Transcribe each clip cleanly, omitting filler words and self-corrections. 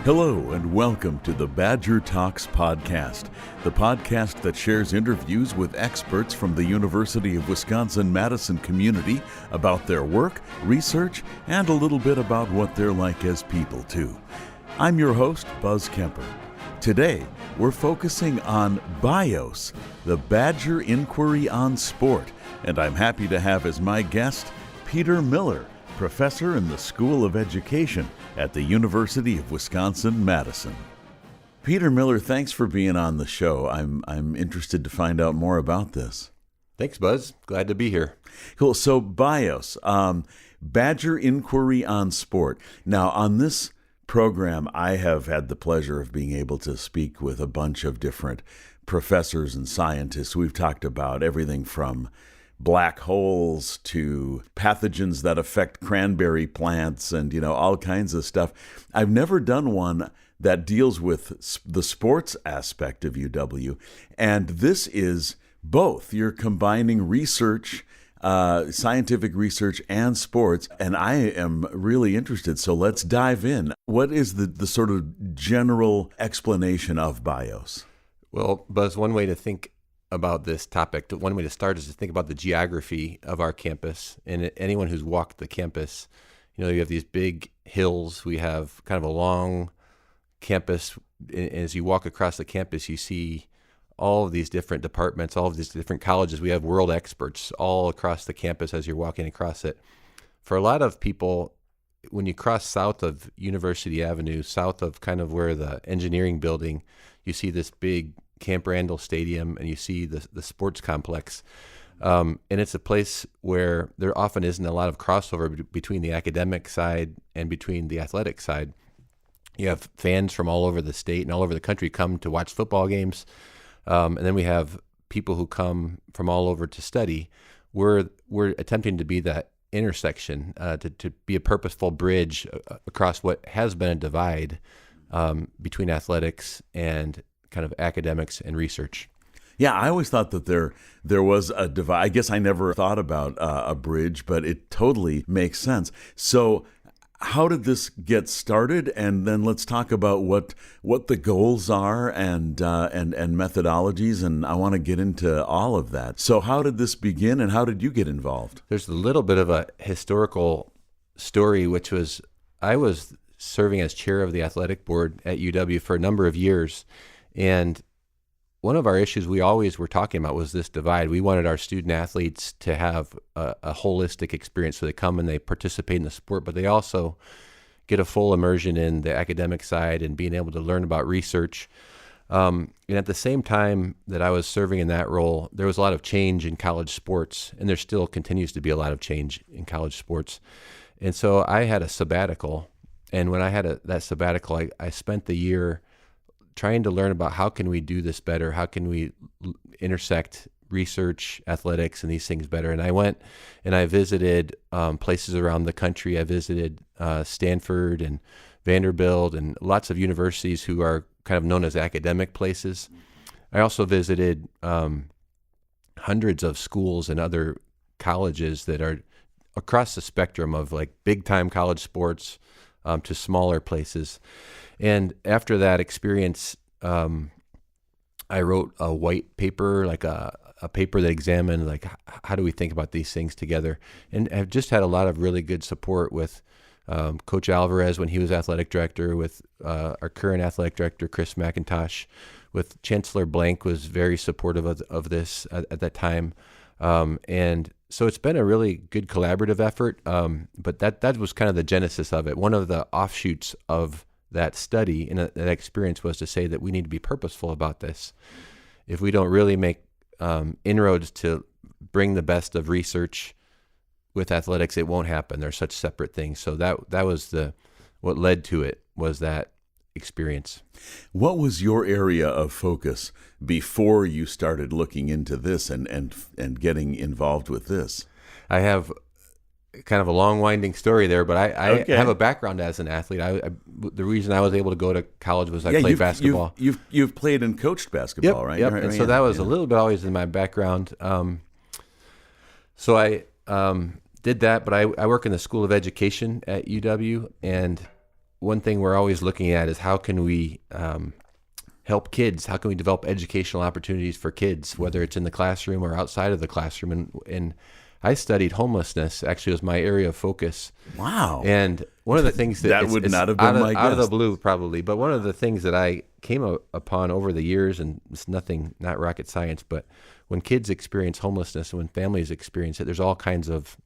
Hello and welcome to the Badger Talks podcast, the podcast that shares interviews with experts from the University of Wisconsin-Madison community about their work, research, and a little bit about what they're like as people too. I'm your host, Buzz Kemper. Today, we're focusing on BIOS, the Badger Inquiry on Sport, and I'm happy to have as my guest, Peter Miller, professor in the School of Education at the University of Wisconsin-Madison. Peter Miller, thanks for being on the show. I'm interested to find out more about this. Thanks, Buzz. Glad to be here. Cool. So BIOS, Badger Inquiry on Sport. Now, on this program, I have had the pleasure of being able to speak with a bunch of different professors and scientists. We've talked about everything from black holes to pathogens that affect cranberry plants and, all kinds of stuff. I've never done one that deals with the sports aspect of UW. And this is both. You're combining research, scientific research and sports. And I am really interested. So let's dive in. What is the sort of general explanation of BIOS? Well, Buzz, one way to think about this topic, one way to start is to think about the geography of our campus. And anyone who's walked the campus, you have these big hills. We have kind of a long campus. As you walk across the campus, you see all of these different departments, all of these different colleges. We have world experts all across the campus as you're walking across it. For a lot of people, when you cross south of University Avenue, south of kind of where the engineering building, you see this big Camp Randall Stadium, and you see the sports complex. And it's a place where there often isn't a lot of crossover between the academic side and between the athletic side. You have fans from all over the state and all over the country come to watch football games. And then we have people who come from all over to study. We're attempting to be that intersection, to be a purposeful bridge across what has been a divide between athletics and kind of academics and research. Yeah, I always thought that there was a divide. I guess I never thought about a bridge, but it totally makes sense. So how did this get started? And then let's talk about what the goals are and methodologies. And I want to get into all of that. So how did this begin and how did you get involved? There's a little bit of a historical story, which was I was serving as chair of the athletic board at UW for a number of years. And one of our issues we always were talking about was this divide. We wanted our student athletes to have a holistic experience. So they come and they participate in the sport, but they also get a full immersion in the academic side and being able to learn about research. And at the same time that I was serving in that role, there was a lot of change in college sports, and there still continues to be a lot of change in college sports. And so I had a sabbatical. And when I had that sabbatical, I spent the year trying to learn about how can we do this better? How can we intersect research, athletics, and these things better? And I went and I visited places around the country. I visited Stanford and Vanderbilt and lots of universities who are kind of known as academic places. I also visited hundreds of schools and other colleges that are across the spectrum of like big-time college sports to smaller places. And after that experience, I wrote a white paper, like a paper that examined like how do we think about these things together. And I've just had a lot of really good support with Coach Alvarez when he was athletic director, with our current athletic director, Chris McIntosh, with Chancellor Blank was very supportive of this at that time. And so it's been a really good collaborative effort. But that was kind of the genesis of it. One of the offshoots of that study and that experience was to say that we need to be purposeful about this. If we don't really make inroads to bring the best of research with athletics, it won't happen. They're such separate things. So that was what led to it, was that experience. What was your area of focus before you started looking into this and getting involved with this? I have kind of a long winding story there, but I have a background as an athlete. The reason I was able to go to college was I played basketball. You've played and coached basketball, right? Yep. And so that was a little bit always in my background. So I did that, but I work in the School of Education at UW, and one thing we're always looking at is how can we help kids? How can we develop educational opportunities for kids, whether it's in the classroom or outside of the classroom? And I studied homelessness. Actually, it was my area of focus. Wow. And one of the things that that would not have been my guess. Out of the blue, probably, but one of the things that I came upon over the years, and it's not rocket science, but when kids experience homelessness and when families experience it, there's all kinds of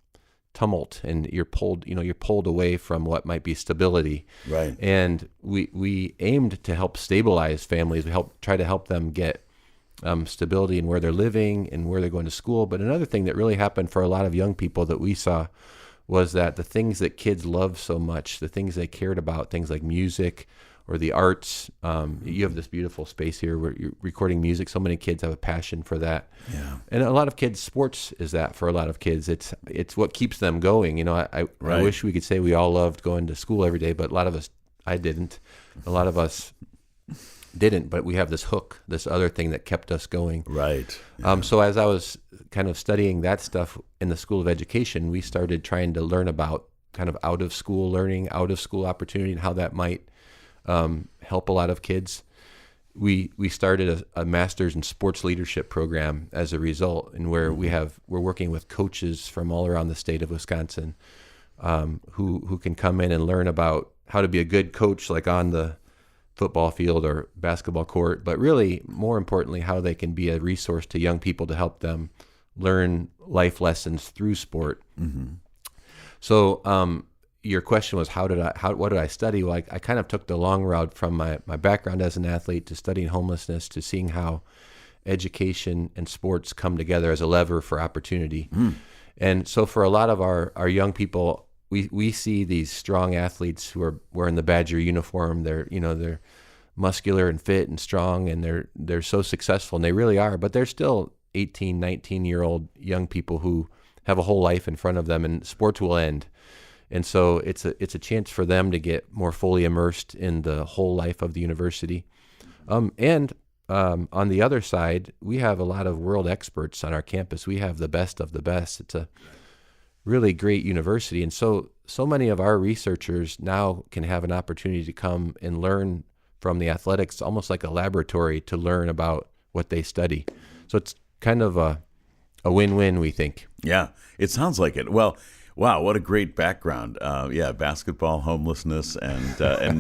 tumult, and you're pulled away from what might be stability. Right. And we aimed to help stabilize families. We try to help them get stability in where they're living and where they're going to school. But another thing that really happened for a lot of young people that we saw was that the things that kids love so much, the things they cared about, things like music or the arts. You have this beautiful space here where you're recording music. So many kids have a passion for that. Yeah. And a lot of kids, sports is that for a lot of kids. It's what keeps them going. You know, I wish we could say we all loved going to school every day, but a lot of us, I didn't. A lot of us didn't, but we have this hook, this other thing that kept us going. Right. Yeah. So as I was kind of studying that stuff in the School of Education, we started trying to learn about kind of out of school learning, out of school opportunity, and how that might help a lot of kids. We started a master's in sports leadership program as a result, and where we're working with coaches from all around the state of Wisconsin who can come in and learn about how to be a good coach, like on the football field or basketball court, but really more importantly, how they can be a resource to young people to help them learn life lessons through sport. Mm-hmm. So your question was, what did I study? Well, I kind of took the long route from my background as an athlete to studying homelessness to seeing how education and sports come together as a lever for opportunity. And so for a lot of our young people, we see these strong athletes who are wearing the Badger uniform. They're muscular and fit and strong, and they're so successful, and they really are, but they're still 18, 19-year-old young people who have a whole life in front of them, and sports will end. And so it's a chance for them to get more fully immersed in the whole life of the university. And on the other side, we have a lot of world experts on our campus. We have the best of the best. It's a really great university. And so many of our researchers now can have an opportunity to come and learn from the athletics, almost like a laboratory, to learn about what they study. So it's kind of a win-win, we think. Yeah, it sounds like it. Well, wow, what a great background. Basketball, homelessness, and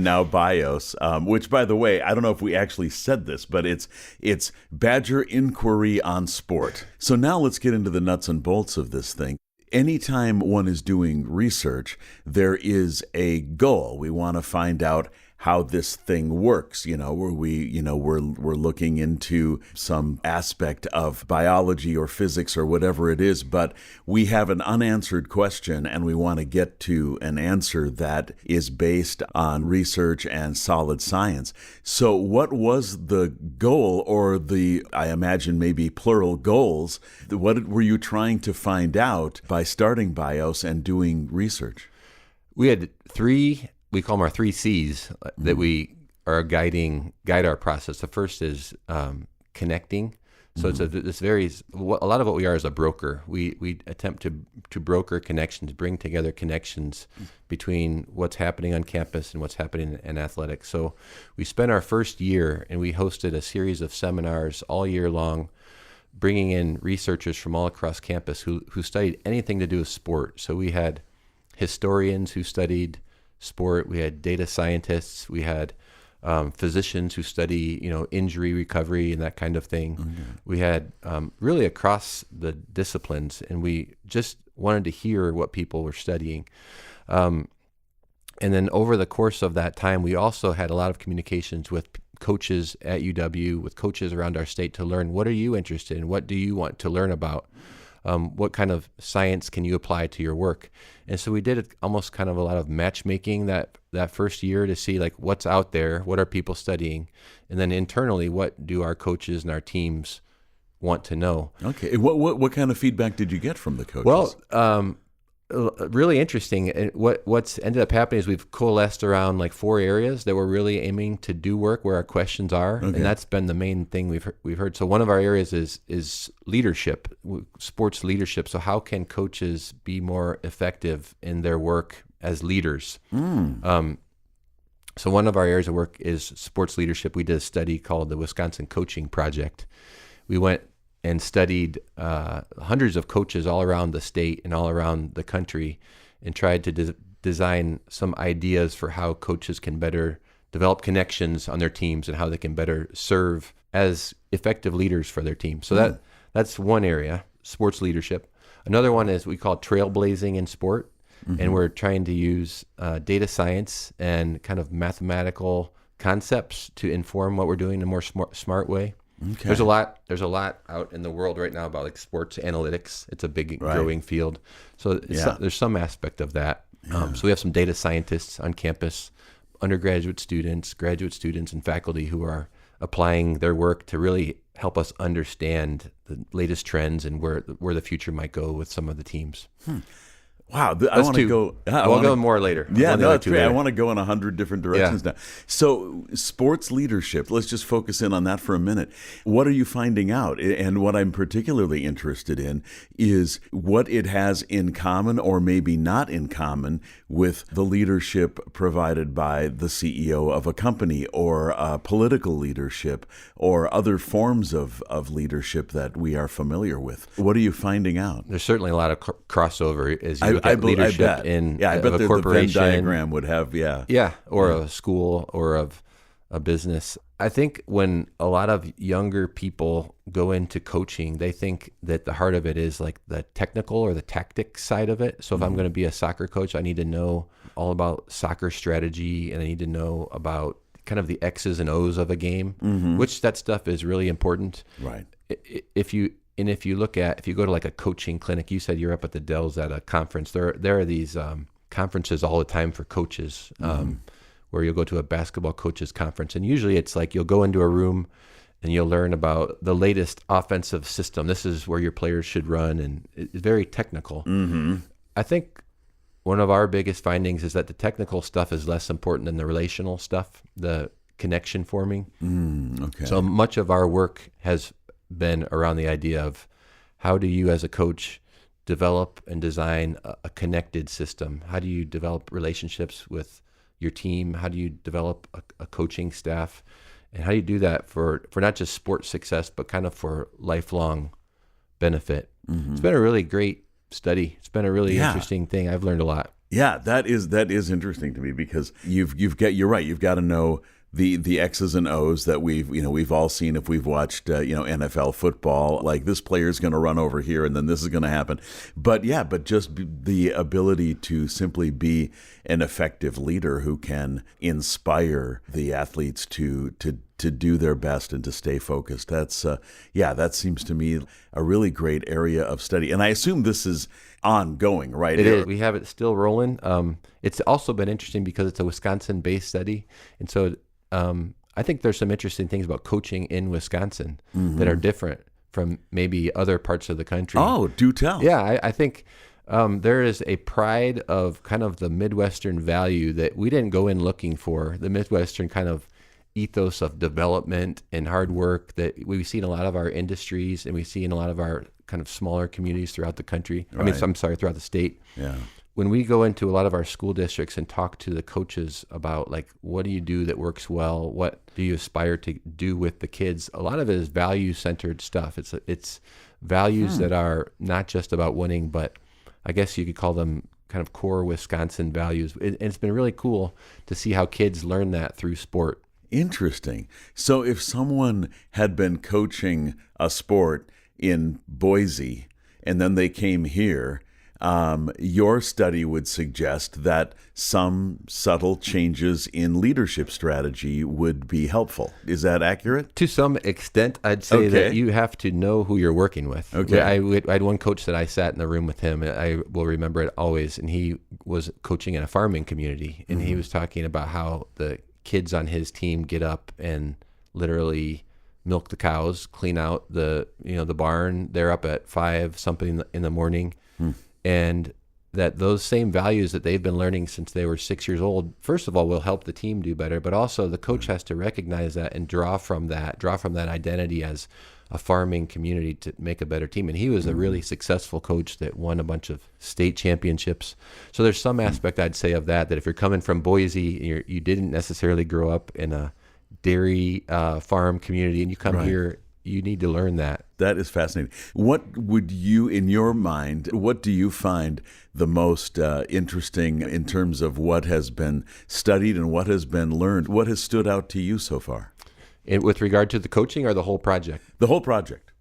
now BIOS, which, by the way, I don't know if we actually said this, but it's Badger Inquiry on Sport. So now let's get into the nuts and bolts of this thing. Anytime one is doing research, there is a goal. We want to find out how this thing works, we're looking into some aspect of biology or physics or whatever it is, but we have an unanswered question and we want to get to an answer that is based on research and solid science. So what was the goal, or I imagine maybe plural goals? What were you trying to find out by starting BIOS and doing research? We had we call them our 3 C's that we are guide our process. The first is connecting. So it's a lot of what we are is a broker. We attempt to broker connections, bring together connections between what's happening on campus and what's happening in athletics. So we spent our first year and we hosted a series of seminars all year long, bringing in researchers from all across campus who studied anything to do with sport. So we had historians who studied sport, we had data scientists, we had physicians who study, injury recovery and that kind of thing. Mm-hmm. We had really across the disciplines, and we just wanted to hear what people were studying. And then over the course of that time, we also had a lot of communications with coaches at UW, with coaches around our state, to learn, what are you interested in? What do you want to learn about? What kind of science can you apply to your work? And so we did almost kind of a lot of matchmaking that first year to see, like, what's out there, what are people studying, and then internally, what do our coaches and our teams want to know? Okay. What kind of feedback did you get from the coaches? Well, really interesting. And what's ended up happening is we've coalesced around like 4 areas that we're really aiming to do work where our questions are, okay. And that's been the main thing we've heard. So one of our areas is leadership, sports leadership. So how can coaches be more effective in their work as leaders. So one of our areas of work is sports leadership. We did a study called the Wisconsin Coaching Project. We went and studied hundreds of coaches all around the state and all around the country and tried to design some ideas for how coaches can better develop connections on their teams and how they can better serve as effective leaders for their team. So that's one area, sports leadership. Another one is we call trailblazing in sport. And we're trying to use data science and kind of mathematical concepts to inform what we're doing in a more smart way. Okay. There's a lot out in the world right now about like sports analytics. It's a big growing field. So there's some aspect of that. So we have some data scientists on campus, undergraduate students, graduate students, and faculty who are applying their work to really help us understand the latest trends and where the future might go with some of the teams. Wow, I want to go. We'll go more later. Yeah, no, that's great. I want to go in 100 different directions now. So, sports leadership. Let's just focus in on that for a minute. What are you finding out? And what I'm particularly interested in is what it has in common, or maybe not in common, with the leadership provided by the CEO of a company, or political leadership, or other forms of leadership that we are familiar with. What are you finding out? There's certainly a lot of crossover as you look at leadership in I bet a corporation. The Venn diagram would have, or a school or of a business. I think when a lot of younger people go into coaching, they think that the heart of it is like the technical or the tactics side of it. So if I'm going to be a soccer coach, I need to know all about soccer strategy, and I need to know about kind of the X's and O's of a game, which that stuff is really important. Right. If you go to like a coaching clinic, you said you're up at the Dells at a conference. There are these conferences all the time for coaches, where you'll go to a basketball coaches conference, and usually it's like you'll go into a room and you'll learn about the latest offensive system. This is where your players should run, and it's very technical. I think one of our biggest findings is that the technical stuff is less important than the relational stuff, the connection forming. Okay. So much of our work has been around the idea of how do you as a coach develop and design a connected system? How do you develop relationships with your team? How do you develop a coaching staff? And how do you do that for not just sports success, but kind of for lifelong benefit? It's been a really great study. It's been a really interesting thing. I've learned a lot. Yeah, that is interesting to me, because you're right. You've got to know the X's and O's that we've all seen if we've watched NFL football. Like, this player is going to run over here, and then this is going to happen. But just the ability to simply be an effective leader who can inspire the athletes to do their best and to stay focused. That seems to me a really great area of study. And I assume this is ongoing, right? It is. We have it still rolling. It's also been interesting because it's a Wisconsin-based study, and so I think there's some interesting things about coaching in Wisconsin that are different from maybe other parts of the country. Oh, do tell. Yeah, I think there is a pride of kind of the Midwestern value that we didn't go in looking for, the Midwestern kind of ethos of development and hard work that we see in a lot of our industries, and we see in a lot of our kind of smaller communities throughout the country. Right. Throughout the state. Yeah. When we go into a lot of our school districts and talk to the coaches about, like, what do you do that works well? What do you aspire to do with the kids? A lot of it is value-centered stuff. It's values that are not just about winning, but I guess you could call them kind of core Wisconsin values. And it's been really cool to see how kids learn that through sport. Interesting. So if someone had been coaching a sport in Boise and then they came here, your study would suggest that some subtle changes in leadership strategy would be helpful. Is that accurate? To some extent, I'd say that you have to know who you're working with. Okay. I had one coach that I sat in the room with him, and I will remember it always, and he was coaching in a farming community, and he was talking about how the kids on his team get up and literally milk the cows, clean out the barn. They're up at 5 something in the morning. And that those same values that they've been learning since they were 6 years old, first of all, will help the team do better, but also the coach has to recognize that and draw from that identity as a farming community to make a better team. And he was a really successful coach that won a bunch of state championships. So there's some aspect I'd say of that if you're coming from Boise, you didn't necessarily grow up in a dairy farm community, and you come here, you need to learn that. That is fascinating. What would you, in your mind, what do you find the most interesting in terms of what has been studied and what has been learned? What has stood out to you so far? With regard to the coaching or the whole project? The whole project.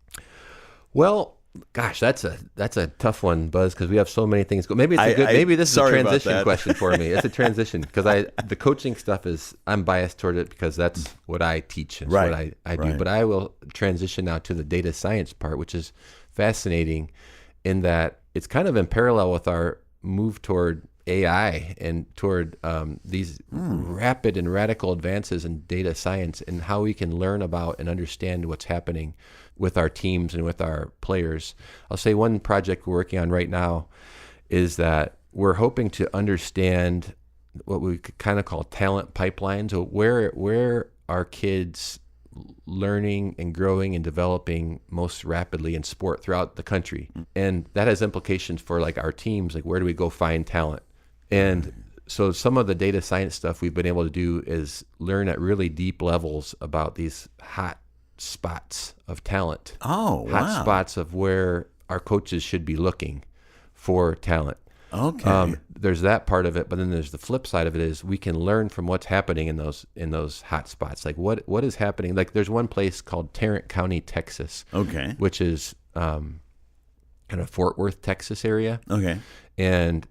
Well, gosh, that's a tough one, Buzz, because we have so many things. Maybe it's a good. Maybe this is a transition question for me. It's a transition because the coaching stuff I'm biased toward it because that's what I teach and what I do. But I will transition now to the data science part, which is fascinating in that it's kind of in parallel with our move toward AI and toward these rapid and radical advances in data science and how we can learn about and understand what's happening with our teams and with our players. I'll say one project we're working on right now is that we're hoping to understand what we could kind of call talent pipelines, or where are kids learning and growing and developing most rapidly in sport throughout the country. And that has implications for like our teams, like where do we go find talent? And so some of the data science stuff we've been able to do is learn at really deep levels about these hot spots of talent. Oh, wow. Hot spots of where our coaches should be looking for talent. Okay. There's that part of it, but then there's the flip side of it is we can learn from what's happening in those hot spots. Like what is happening? Like there's one place called Tarrant County, Texas. Okay. Which is kind of Fort Worth, Texas area. Okay. And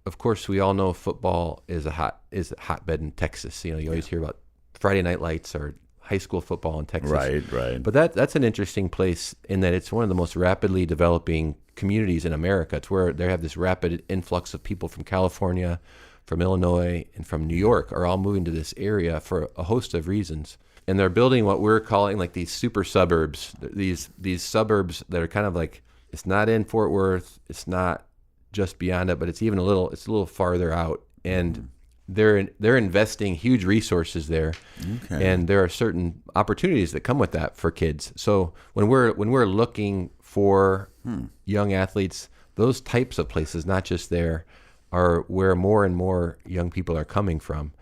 of course, we all know football is a hotbed in Texas. You know, you always hear about Friday Night Lights or high school football in Texas. Right. But that's an interesting place in that it's one of the most rapidly developing communities in America. It's where they have this rapid influx of people from California, from Illinois, and from New York are all moving to this area for a host of reasons. And they're building what we're calling like these super suburbs, these suburbs that are kind of like, it's not in Fort Worth, it's not just beyond it, but it's a little farther out. And they're investing huge resources there, and there are certain opportunities that come with that for kids. So when we're looking for young athletes, those types of places, not just there, are where more and more young people are coming from.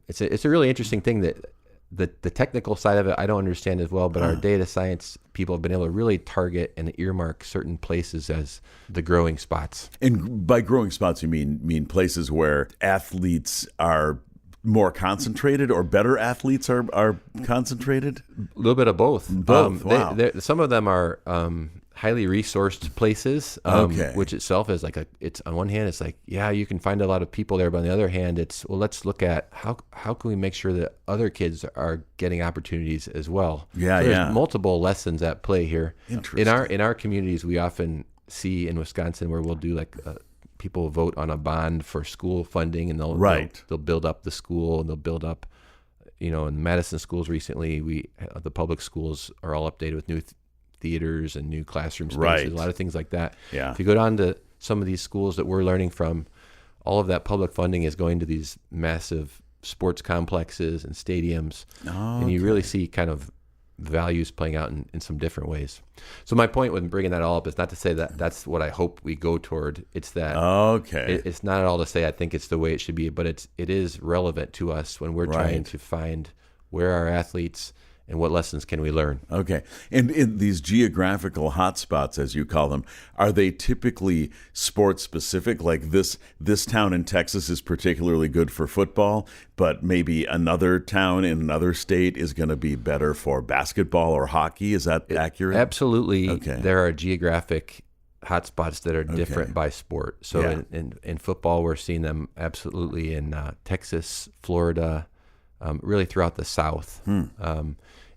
It's a really interesting thing that the technical side of it I don't understand as well, but our data science people have been able to really target and earmark certain places as the growing spots. And by growing spots, you mean places where athletes are more concentrated or better athletes are concentrated? A little bit of both. Both, wow. Some of them are highly resourced places, which itself is like it's on one hand, it's like, yeah, you can find a lot of people there. But on the other hand, it's, well, let's look at how can we make sure that other kids are getting opportunities as well. Yeah, so there's multiple lessons at play here. Interesting. In our communities, we often see in Wisconsin where we'll do like people vote on a bond for school funding, and they'll build up the school, and they'll build up, in the Madison schools recently, the public schools are all updated with new theaters and new classroom spaces, a lot of things like that. Yeah. If you go down to some of these schools that we're learning from, all of that public funding is going to these massive sports complexes and stadiums, and you really see kind of values playing out in some different ways. So my point with bringing that all up is not to say that that's what I hope we go toward. It's that it's not at all to say I think it's the way it should be, but it is relevant to us when we're trying to find where our athletes and what lessons can we learn. Okay. And in these geographical hotspots, as you call them, are they typically sports specific? Like this town in Texas is particularly good for football, but maybe another town in another state is going to be better for basketball or hockey. Is that accurate? Absolutely. Okay. There are geographic hotspots that are different by sport. So in football, we're seeing them absolutely in Texas, Florida, really throughout the South.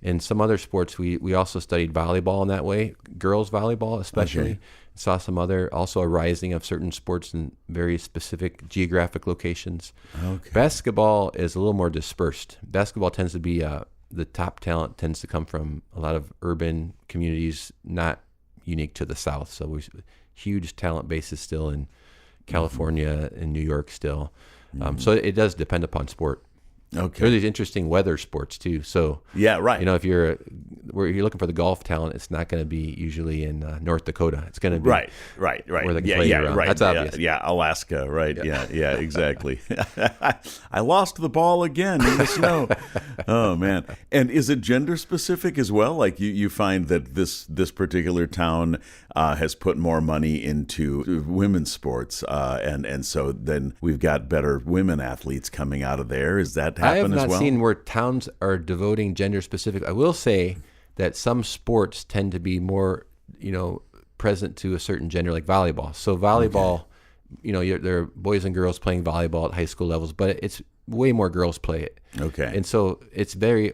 In some other sports, we also studied volleyball in that way, girls volleyball especially. Okay. Saw some also a rising of certain sports in very specific geographic locations. Okay. Basketball is a little more dispersed. Basketball tends to be, the top talent tends to come from a lot of urban communities, not unique to the South. So we huge talent bases still in California and New York still. So it does depend upon sport. Okay. There's these interesting weather sports too. So Yeah, right. if you're looking for the golf talent, it's not going to be usually in North Dakota. It's going to be Right. Where they can play year-round. Right. That's obvious. Yeah, Alaska, right. Yeah, exactly. I lost the ball again in the snow. Oh, man. And is it gender specific as well? Like you find that this particular town has put more money into women's sports, and so then we've got better women athletes coming out of there. Is that happen as well? I have not seen where towns are devoting gender specific. I will say that some sports tend to be more, present to a certain gender, like volleyball. So volleyball, there are boys and girls playing volleyball at high school levels, but it's way more girls play it. Okay. And so it's very,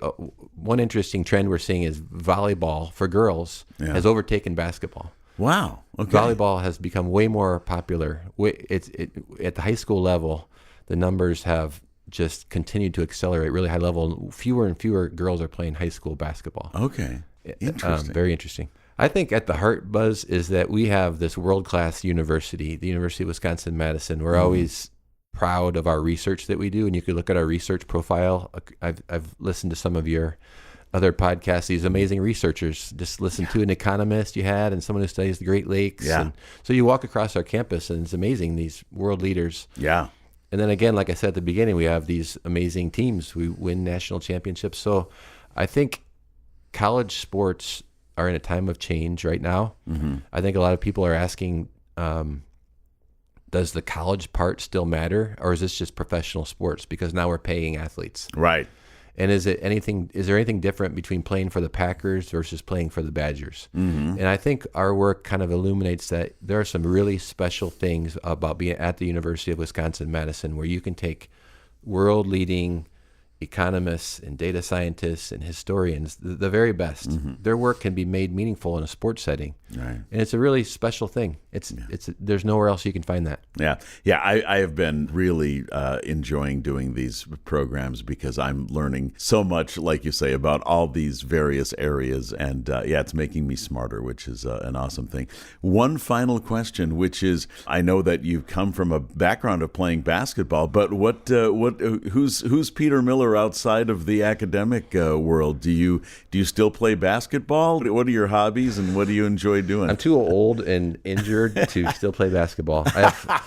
one interesting trend we're seeing is volleyball for girls has overtaken basketball. Wow. Okay. Volleyball has become way more popular. At the high school level, the numbers have just continued to accelerate really high level. Fewer and fewer girls are playing high school basketball. Okay. Interesting. Very interesting. I think at the heart, Buzz, is that we have this world-class university, the University of Wisconsin-Madison. We're always proud of our research that we do, and you could look at our research profile. I've listened to some of your other podcasts, these amazing researchers. Just listen to an economist you had and someone who studies the Great Lakes. Yeah. And so you walk across our campus, and it's amazing, these world leaders. Yeah. And then again, like I said at the beginning, we have these amazing teams. We win national championships. So I think college sports are in a time of change right now. Mm-hmm. I think a lot of people are asking, does the college part still matter, or is this just professional sports? Because now we're paying athletes. Right. And is there anything different between playing for the Packers versus playing for the Badgers? Mm-hmm. And I think our work kind of illuminates that there are some really special things about being at the University of Wisconsin-Madison, where you can take world-leading economists and data scientists and historians, the very best. Mm-hmm. Their work can be made meaningful in a sports setting. Right. And it's a really special thing. There's nowhere else you can find that. Yeah. I have been really enjoying doing these programs because I'm learning so much, like you say, about all these various areas. And it's making me smarter, which is an awesome thing. One final question, which is, I know that you've come from a background of playing basketball, but who's Peter Miller outside of the academic world? Do you still play basketball? What are your hobbies and what do you enjoy doing? I'm too old and injured to still play basketball. I have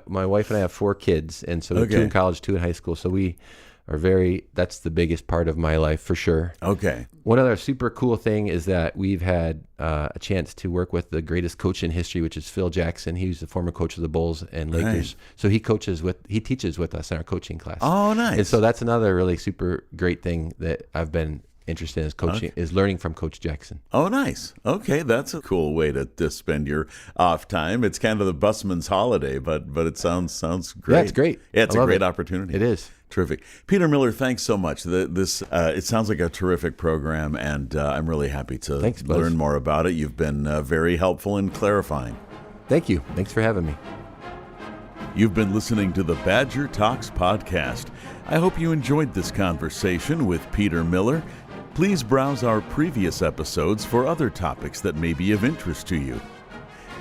my wife and I have 4 kids, and so 2 in college, 2 in high school. So we are that's the biggest part of my life for sure. Okay. One other super cool thing is that we've had a chance to work with the greatest coach in history, which is Phil Jackson. He was the former coach of the Bulls and Lakers. Right. So he teaches with us in our coaching class. Oh, nice. And so that's another really super great thing that I've been interested in is coaching, is learning from Coach Jackson. Oh, nice. Okay, that's a cool way to spend your off time. It's kind of the busman's holiday, but it sounds great. Yeah, it's great. Yeah, it's a great opportunity. It is. Terrific. Peter Miller, thanks so much. It sounds like a terrific program, and I'm really happy to learn more about it. You've been very helpful in clarifying. Thank you. Thanks for having me. You've been listening to the Badger Talks podcast. I hope you enjoyed this conversation with Peter Miller. Please browse our previous episodes for other topics that may be of interest to you.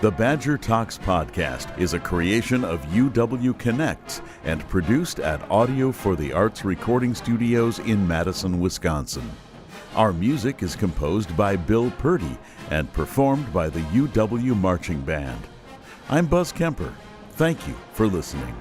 The Badger Talks podcast is a creation of UW Connects and produced at Audio for the Arts recording studios in Madison, Wisconsin. Our music is composed by Bill Purdy and performed by the UW Marching Band. I'm Buzz Kemper. Thank you for listening.